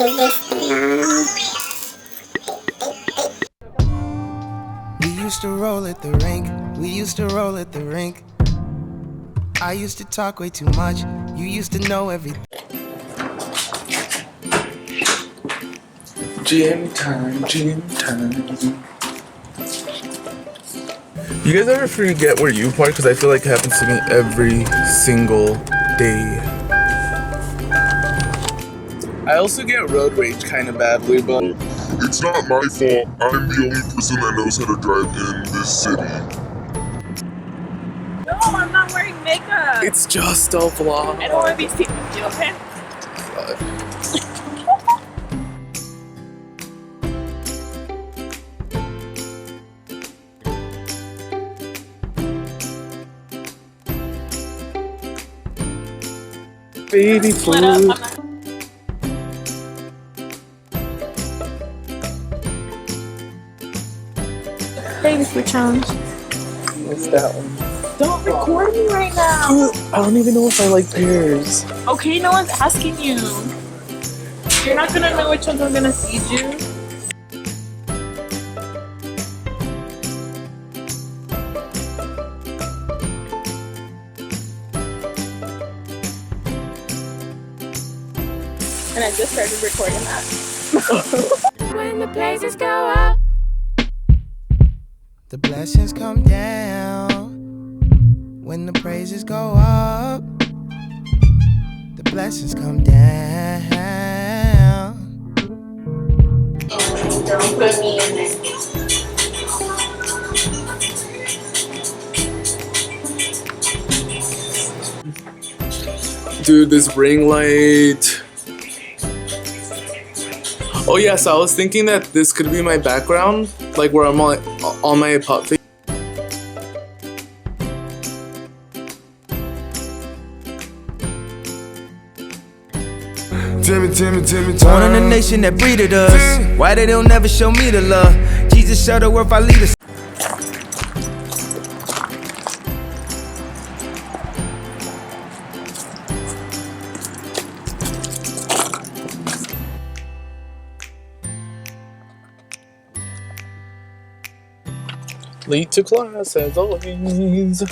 We used to roll at the rink. We used to roll at the rink. I used to talk way too much. You used to know everything. Gym time, gym time. You guys ever forget where you park? Because I feel like it happens to me every single day. I also get road rage kind of badly, but it's not my fault. I'm the only person that knows how to drive in this city. No, I'm not wearing makeup. it's just a vlog. I don't want to be seen with you, okay? Baby Split up. food. I'm not. Baby food challenge. What's that one? Don't record me right now. I don't even know if I like pears. Okay, no one's asking you. You're not gonna know which ones I'm gonna feed you. And I just started recording that. When the praises go up, The blessings come down. When the praises go up, the blessings come down. Don't put me in this. Dude, this ring light. Oh yeah, so I was thinking that this could be my background, like where I'm on my pop face. Born in a nation that breeded us. Why they don't never show me the love? Jesus showed the world our leaders. Late to class as always.